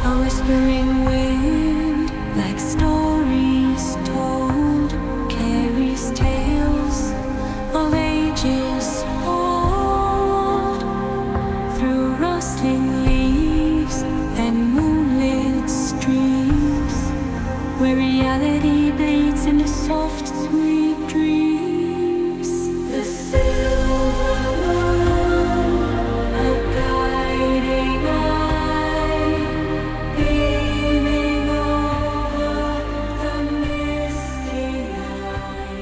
A whispering wind, like stories told, carries tales of ages old, through rustling leaves and moonlit streams, where reality bathes in the soft, sweet dreams. The silver moon, a guiding eye, beaming over the misty night.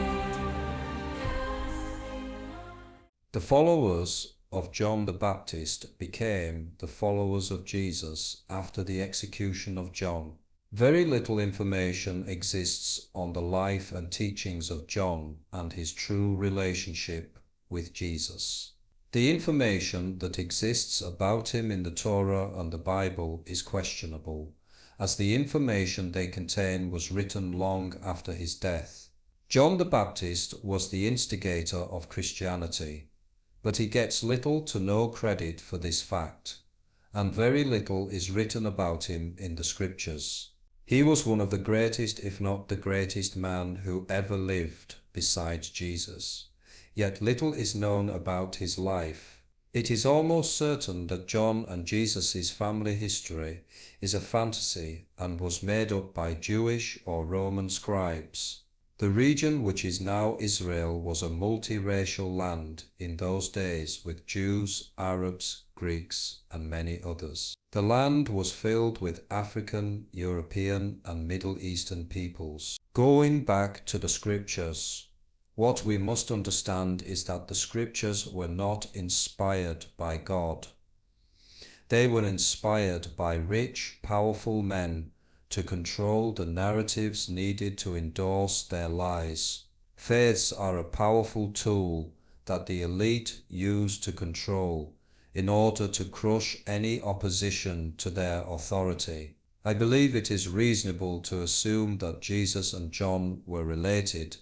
The followers of John the Baptist became the followers of Jesus after the execution of John. Very little information exists on the life and teachings of John and his true relationship with Jesus. The information that exists about him in the Torah and the Bible is questionable, as the information they contain was written long after his death. John the Baptist was the instigator of Christianity, but he gets little to no credit for this fact, and very little is written about him in the scriptures. He was one of the greatest, if not the greatest man who ever lived besides Jesus, yet little is known about his life. It is almost certain that John and Jesus' family history is a fantasy and was made up by Jewish or Roman scribes. The region which is now Israel was a multiracial land in those days, with Jews, Arabs, Greeks, and many others. The land was filled with African, European, and Middle Eastern peoples. Going back to the scriptures, what we must understand is that the scriptures were not inspired by God. They were inspired by rich, powerful men to control the narratives needed to endorse their lies. Faiths are a powerful tool that the elite use to control in order to crush any opposition to their authority. I believe it is reasonable to assume that Jesus and John were related,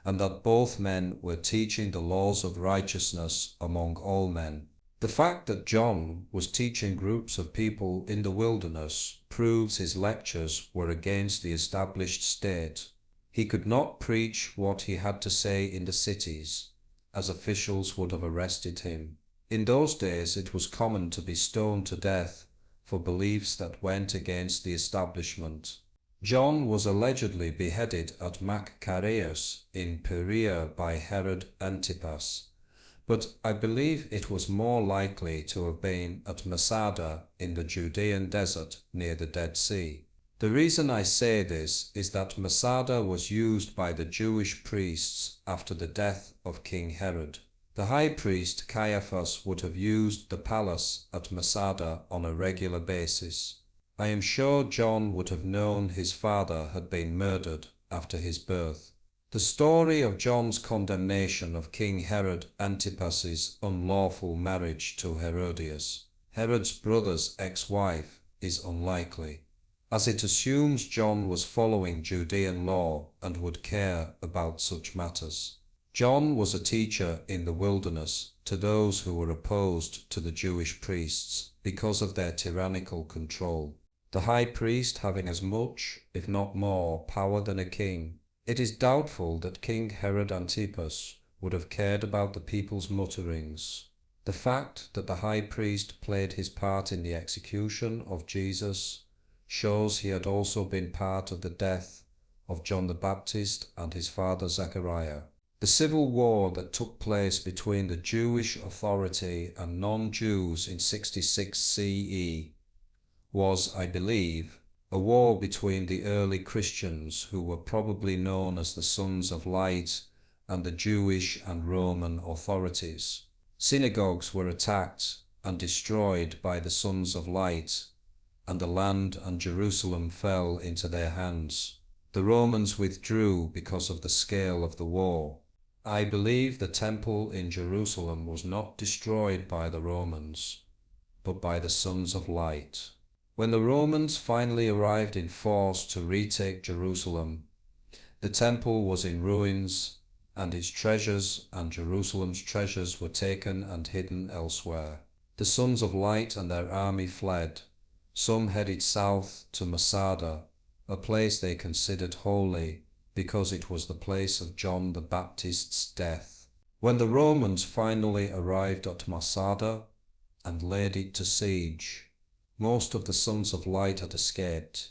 and that both men were teaching the laws of righteousness among all men. The fact that John was teaching groups of people in the wilderness proves his lectures were against the established state. He could not preach what he had to say in the cities, as officials would have arrested him. In those days it was common to be stoned to death for beliefs that went against the establishment. John was allegedly beheaded at Machaerus in Perea by Herod Antipas, but I believe it was more likely to have been at Masada in the Judean desert near the Dead Sea. The reason I say this is that Masada was used by the Jewish priests after the death of King Herod. The high priest Caiaphas would have used the palace at Masada on a regular basis. I am sure John would have known his father had been murdered after his birth. The story of John's condemnation of King Herod Antipas's unlawful marriage to Herodias, Herod's brother's ex-wife, is unlikely, as it assumes John was following Judean law and would care about such matters. John was a teacher in the wilderness to those who were opposed to the Jewish priests because of their tyrannical control, the high priest having as much, if not more, power than a king. It is doubtful that King Herod Antipas would have cared about the people's mutterings. The fact that the high priest played his part in the execution of Jesus shows he had also been part of the death of John the Baptist and his father Zechariah. The civil war that took place between the Jewish authority and non-Jews in 66 CE was, I believe, a war between the early Christians, who were probably known as the Sons of Light, and the Jewish and Roman authorities. Synagogues were attacked and destroyed by the Sons of Light, and the land and Jerusalem fell into their hands. The Romans withdrew because of the scale of the war. I believe the temple in Jerusalem was not destroyed by the Romans, but by the Sons of Light. When the Romans finally arrived in force to retake Jerusalem, the temple was in ruins, and its treasures and Jerusalem's treasures were taken and hidden elsewhere. The Sons of Light and their army fled, Some headed south to Masada, a place they considered holy because it was the place of John the Baptist's death. When the Romans finally arrived at Masada and laid it to siege, most of the Sons of Light had escaped,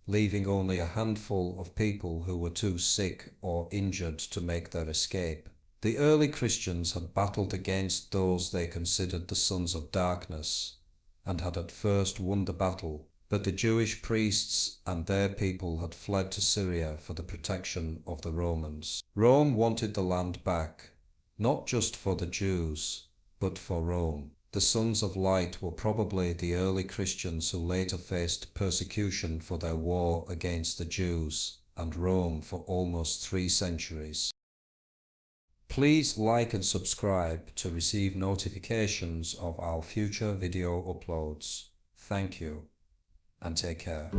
leaving only a handful of people who were too sick or injured to make their escape. The early Christians had battled against those they considered the sons of darkness, and had at first won the battle, but the Jewish priests and their people had fled to Syria for the protection of the Romans. Rome wanted the land back, not just for the Jews, but for Rome. The Sons of Light were probably the early Christians who later faced persecution for their war against the Jews and Rome for almost 3 centuries. Please like and subscribe to receive notifications of our future video uploads. Thank you, and take care.